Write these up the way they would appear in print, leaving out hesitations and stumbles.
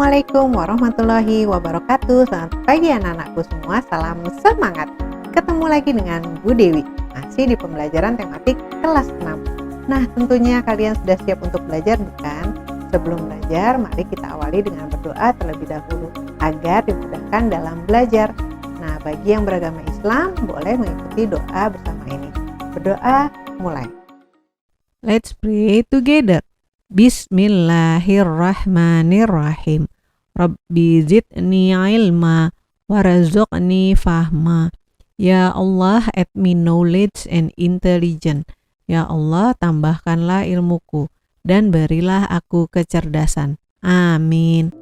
Assalamualaikum warahmatullahi wabarakatuh. Selamat pagi anak-anakku semua, salam semangat. Ketemu lagi dengan Bu Dewi, masih di pembelajaran tematik kelas 6. Nah, tentunya kalian sudah siap untuk belajar bukan? Sebelum belajar, mari kita awali dengan berdoa terlebih dahulu agar dimudahkan dalam belajar. Nah, bagi yang beragama Islam, boleh mengikuti doa bersama ini. Berdoa, mulai. Let's pray together. Bismillahirrahmanirrahim. Rabbi zidni ilma warzuqni fahma. Ya Allah, add me knowledge and intelligence. Ya Allah, tambahkanlah ilmuku dan berilah aku kecerdasan. Amin.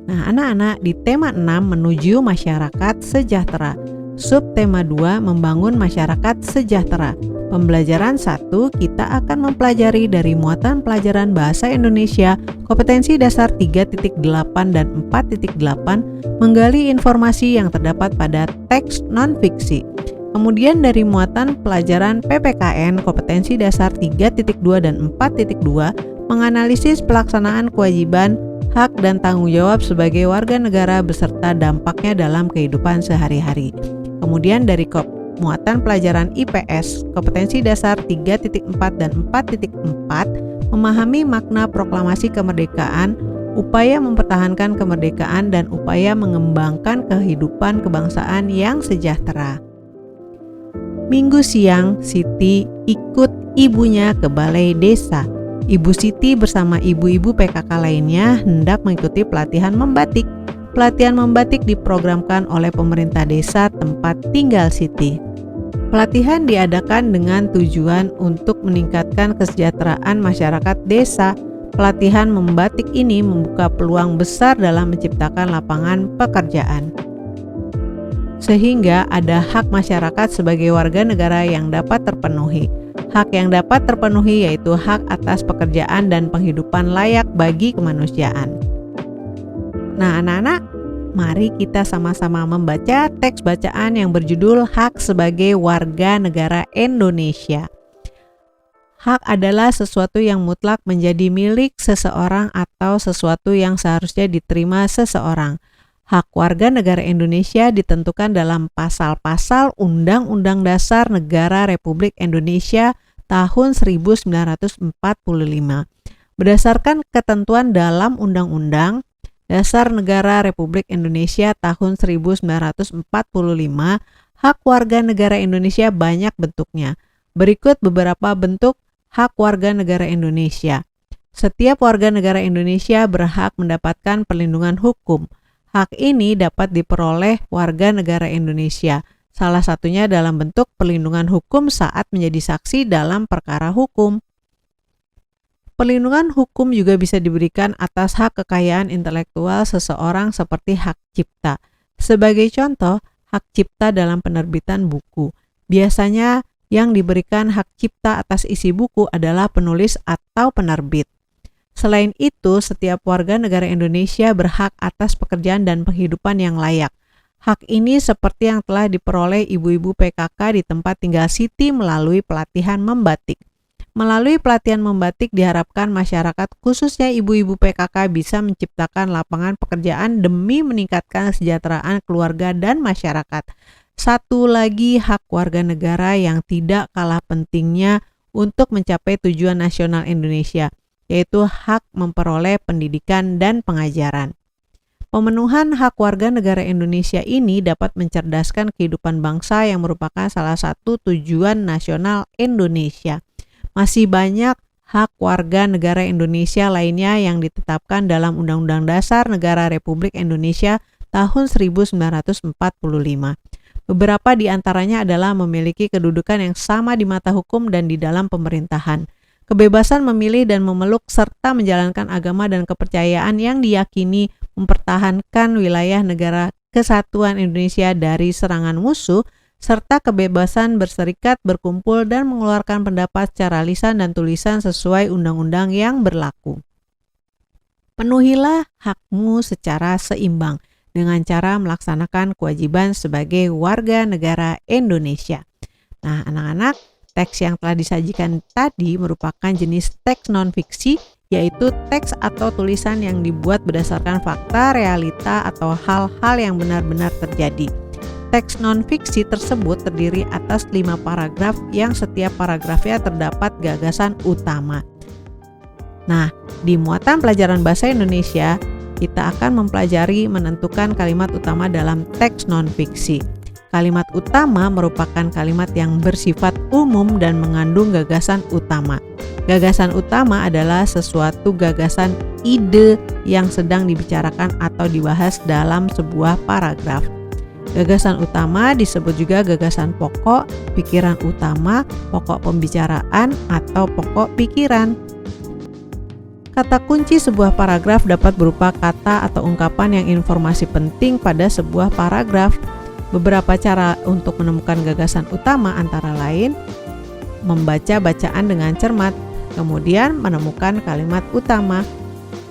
Nah, anak-anak, di tema 6 menuju masyarakat sejahtera. Subtema 2 membangun masyarakat sejahtera. Pembelajaran 1 kita akan mempelajari dari muatan pelajaran bahasa Indonesia kompetensi dasar 3.8 dan 4.8 menggali informasi yang terdapat pada teks non-fiksi. Kemudian dari muatan pelajaran PPKN kompetensi dasar 3.2 dan 4.2 menganalisis pelaksanaan kewajiban, hak dan tanggung jawab sebagai warga negara beserta dampaknya dalam kehidupan sehari-hari. Kemudian dari muatan pelajaran IPS kompetensi dasar 3.4 dan 4.4 memahami makna proklamasi kemerdekaan, upaya mempertahankan kemerdekaan dan upaya mengembangkan kehidupan kebangsaan yang sejahtera. Minggu siang, Siti ikut ibunya ke balai desa. Ibu Siti bersama ibu-ibu PKK lainnya hendak mengikuti pelatihan membatik. Pelatihan membatik diprogramkan oleh pemerintah desa tempat tinggal Siti. Pelatihan diadakan dengan tujuan untuk meningkatkan kesejahteraan masyarakat desa. Pelatihan membatik ini membuka peluang besar dalam menciptakan lapangan pekerjaan. Sehingga ada hak masyarakat sebagai warga negara yang dapat terpenuhi. Hak yang dapat terpenuhi yaitu hak atas pekerjaan dan penghidupan layak bagi kemanusiaan. Nah, anak-anak, mari kita sama-sama membaca teks bacaan yang berjudul Hak sebagai Warga Negara Indonesia. Hak adalah sesuatu yang mutlak menjadi milik seseorang atau sesuatu yang seharusnya diterima seseorang. Hak warga negara Indonesia ditentukan dalam pasal-pasal Undang-Undang Dasar Negara Republik Indonesia tahun 1945. Berdasarkan ketentuan dalam Undang-Undang Dasar Negara Republik Indonesia tahun 1945, hak warga negara Indonesia banyak bentuknya. Berikut beberapa bentuk hak warga negara Indonesia. Setiap warga negara Indonesia berhak mendapatkan perlindungan hukum. Hak ini dapat diperoleh warga negara Indonesia, salah satunya dalam bentuk perlindungan hukum saat menjadi saksi dalam perkara hukum. Perlindungan hukum juga bisa diberikan atas hak kekayaan intelektual seseorang seperti hak cipta. Sebagai contoh, hak cipta dalam penerbitan buku. Biasanya yang diberikan hak cipta atas isi buku adalah penulis atau penerbit. Selain itu, setiap warga negara Indonesia berhak atas pekerjaan dan penghidupan yang layak. Hak ini seperti yang telah diperoleh ibu-ibu PKK di tempat tinggal Siti melalui pelatihan membatik. Melalui pelatihan membatik diharapkan masyarakat khususnya ibu-ibu PKK bisa menciptakan lapangan pekerjaan demi meningkatkan kesejahteraan keluarga dan masyarakat. Satu lagi hak warga negara yang tidak kalah pentingnya untuk mencapai tujuan nasional Indonesia, yaitu hak memperoleh pendidikan dan pengajaran. Pemenuhan hak warga negara Indonesia ini dapat mencerdaskan kehidupan bangsa yang merupakan salah satu tujuan nasional Indonesia. Masih banyak hak warga negara Indonesia lainnya yang ditetapkan dalam Undang-Undang Dasar Negara Republik Indonesia tahun 1945. Beberapa di antaranya adalah memiliki kedudukan yang sama di mata hukum dan di dalam pemerintahan. Kebebasan memilih dan memeluk serta menjalankan agama dan kepercayaan yang diyakini mempertahankan wilayah negara kesatuan Indonesia dari serangan musuh, serta kebebasan berserikat, berkumpul, dan mengeluarkan pendapat secara lisan dan tulisan sesuai undang-undang yang berlaku. Penuhilah hakmu secara seimbang dengan cara melaksanakan kewajiban sebagai warga negara Indonesia. Nah, anak-anak, teks yang telah disajikan tadi merupakan jenis teks non-fiksi yaitu teks atau tulisan yang dibuat berdasarkan fakta, realita, atau hal-hal yang benar-benar terjadi. Teks non-fiksi tersebut terdiri atas 5 paragraf yang setiap paragrafnya terdapat gagasan utama. Nah, di muatan pelajaran bahasa Indonesia, kita akan mempelajari menentukan kalimat utama dalam teks non-fiksi. Kalimat utama merupakan kalimat yang bersifat umum dan mengandung gagasan utama. Gagasan utama adalah sesuatu gagasan ide yang sedang dibicarakan atau dibahas dalam sebuah paragraf. Gagasan utama disebut juga gagasan pokok, pikiran utama, pokok pembicaraan, atau pokok pikiran. Kata kunci sebuah paragraf dapat berupa kata atau ungkapan yang informasi penting pada sebuah paragraf. Beberapa cara untuk menemukan gagasan utama antara lain membaca bacaan dengan cermat, kemudian menemukan kalimat utama,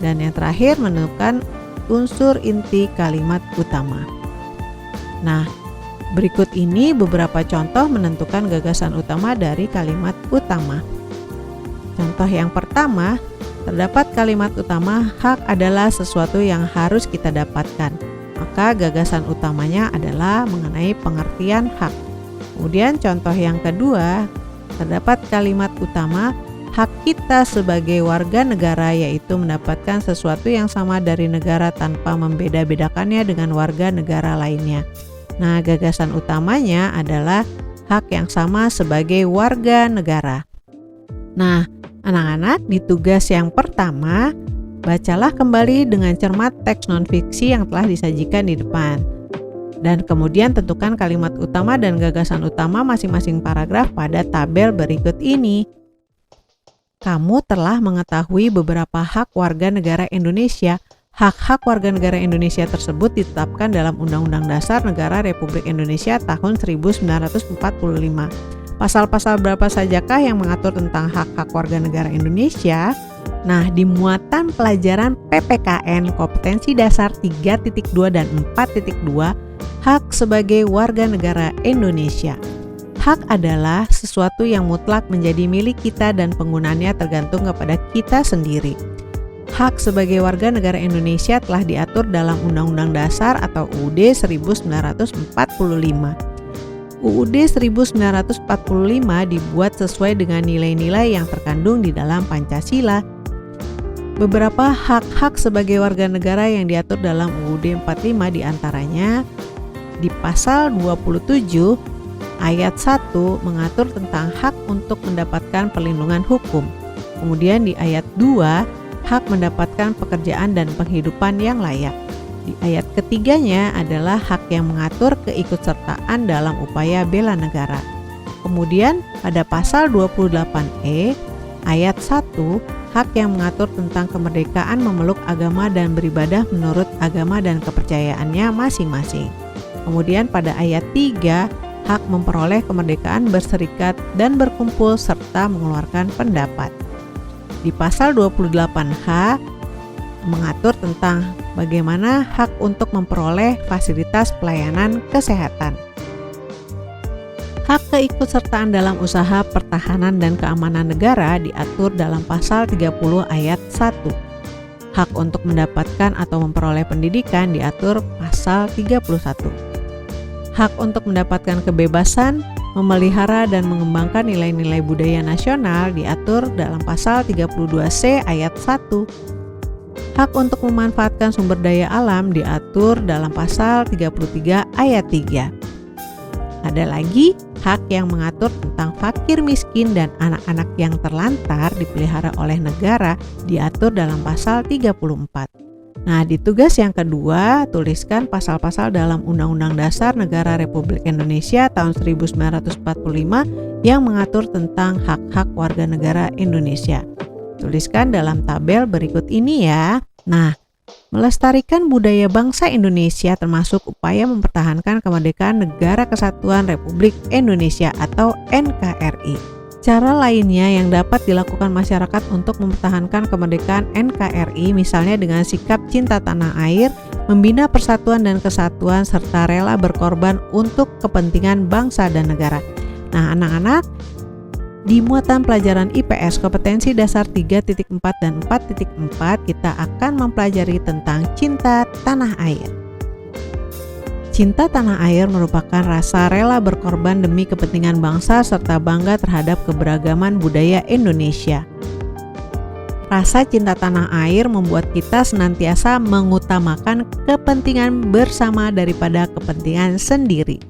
dan yang terakhir menemukan unsur inti kalimat utama. Nah, berikut ini beberapa contoh menentukan gagasan utama dari kalimat utama. Contoh yang pertama, terdapat kalimat utama hak adalah sesuatu yang harus kita dapatkan. Maka gagasan utamanya adalah mengenai pengertian hak. Kemudian contoh yang kedua, terdapat kalimat utama hak kita sebagai warga negara, yaitu mendapatkan sesuatu yang sama dari negara tanpa membeda-bedakannya dengan warga negara lainnya. Nah, gagasan utamanya adalah hak yang sama sebagai warga negara. Nah, anak-anak, di tugas yang pertama, bacalah kembali dengan cermat teks non-fiksi yang telah disajikan di depan. Dan kemudian tentukan kalimat utama dan gagasan utama masing-masing paragraf pada tabel berikut ini. Kamu telah mengetahui beberapa hak warga negara Indonesia. Hak-hak warga negara Indonesia tersebut ditetapkan dalam Undang-Undang Dasar Negara Republik Indonesia tahun 1945. Pasal-pasal berapa sajakah yang mengatur tentang hak-hak warga negara Indonesia? Nah, di muatan pelajaran PPKN Kompetensi Dasar 3.2 dan 4.2, hak sebagai warga negara Indonesia. Hak adalah sesuatu yang mutlak menjadi milik kita dan penggunaannya tergantung kepada kita sendiri. Hak sebagai warga negara Indonesia telah diatur dalam Undang-Undang Dasar atau UUD 1945. UUD 1945 dibuat sesuai dengan nilai-nilai yang terkandung di dalam Pancasila. Beberapa hak-hak sebagai warga negara yang diatur dalam UUD 45 diantaranya di pasal 27 ayat 1 mengatur tentang hak untuk mendapatkan perlindungan hukum. Kemudian di ayat 2 hak mendapatkan pekerjaan dan penghidupan yang layak. Di ayat ketiganya adalah hak yang mengatur keikutsertaan dalam upaya bela negara. Kemudian pada pasal 28E ayat 1, hak yang mengatur tentang kemerdekaan memeluk agama dan beribadah menurut agama dan kepercayaannya masing-masing. Kemudian pada ayat 3, hak memperoleh kemerdekaan berserikat dan berkumpul serta mengeluarkan pendapat. Di pasal 28H mengatur tentang bagaimana hak untuk memperoleh fasilitas pelayanan kesehatan. Hak keikutsertaan dalam usaha pertahanan dan keamanan negara diatur dalam pasal 30 ayat 1. Hak untuk mendapatkan atau memperoleh pendidikan diatur pasal 31. Hak untuk mendapatkan kebebasan, memelihara dan mengembangkan nilai-nilai budaya nasional diatur dalam pasal 32C ayat 1. Hak untuk memanfaatkan sumber daya alam diatur dalam pasal 33 ayat 3. Ada lagi hak yang mengatur tentang fakir miskin dan anak-anak yang terlantar dipelihara oleh negara diatur dalam pasal 34. Nah, di tugas yang kedua, tuliskan pasal-pasal dalam Undang-Undang Dasar Negara Republik Indonesia tahun 1945 yang mengatur tentang hak-hak warga negara Indonesia. Tuliskan dalam tabel berikut ini ya. Nah, melestarikan budaya bangsa Indonesia termasuk upaya mempertahankan kemerdekaan Negara Kesatuan Republik Indonesia atau NKRI. Cara lainnya yang dapat dilakukan masyarakat untuk mempertahankan kemerdekaan NKRI misalnya dengan sikap cinta tanah air, membina persatuan dan kesatuan, serta rela berkorban untuk kepentingan bangsa dan negara. Nah, anak-anak, Di muatan pelajaran IPS kompetensi dasar 3.4 dan 4.4 kita akan mempelajari tentang cinta tanah air. Cinta tanah air merupakan rasa rela berkorban demi kepentingan bangsa serta bangga terhadap keberagaman budaya Indonesia. Rasa cinta tanah air membuat kita senantiasa mengutamakan kepentingan bersama daripada kepentingan sendiri.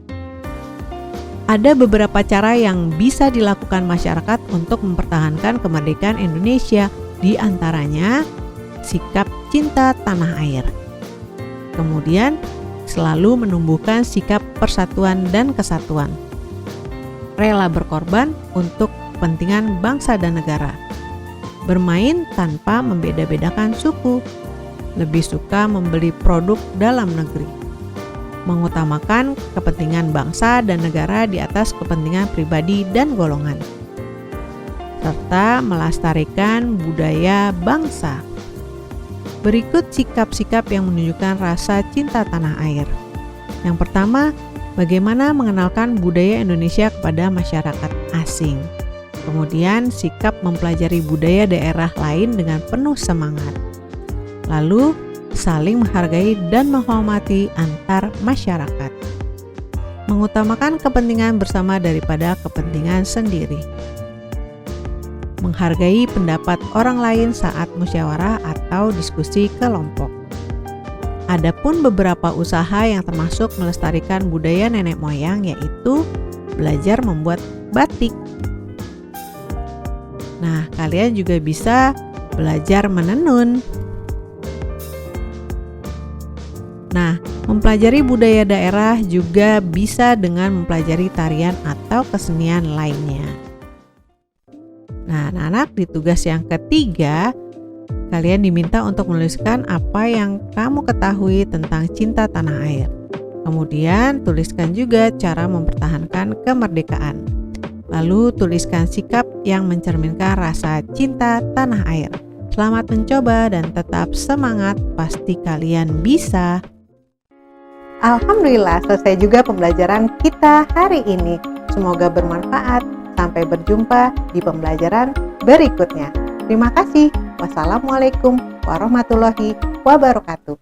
Ada beberapa cara yang bisa dilakukan masyarakat untuk mempertahankan kemerdekaan Indonesia, di antaranya sikap cinta tanah air. Kemudian, selalu menumbuhkan sikap persatuan dan kesatuan. Rela berkorban untuk kepentingan bangsa dan negara. Bermain tanpa membeda-bedakan suku. Lebih suka membeli produk dalam negeri. Mengutamakan kepentingan bangsa dan negara di atas kepentingan pribadi dan golongan, serta melestarikan budaya bangsa. Berikut sikap-sikap yang menunjukkan rasa cinta tanah air. Yang pertama, bagaimana mengenalkan budaya Indonesia kepada masyarakat asing. Kemudian, sikap mempelajari budaya daerah lain dengan penuh semangat. Lalu, saling menghargai dan menghormati antar masyarakat. Mengutamakan kepentingan bersama daripada kepentingan sendiri. Menghargai pendapat orang lain saat musyawarah atau diskusi kelompok. Adapun beberapa usaha yang termasuk melestarikan budaya nenek moyang, yaitu belajar membuat batik. Nah, kalian juga bisa belajar menenun. Nah, mempelajari budaya daerah juga bisa dengan mempelajari tarian atau kesenian lainnya. Nah, anak-anak, di tugas yang ketiga, kalian diminta untuk menuliskan apa yang kamu ketahui tentang cinta tanah air. Kemudian, tuliskan juga cara mempertahankan kemerdekaan. Lalu, tuliskan sikap yang mencerminkan rasa cinta tanah air. Selamat mencoba dan tetap semangat, pasti kalian bisa. Alhamdulillah, selesai juga pembelajaran kita hari ini. Semoga bermanfaat. Sampai berjumpa di pembelajaran berikutnya. Terima kasih. Wassalamualaikum warahmatullahi wabarakatuh.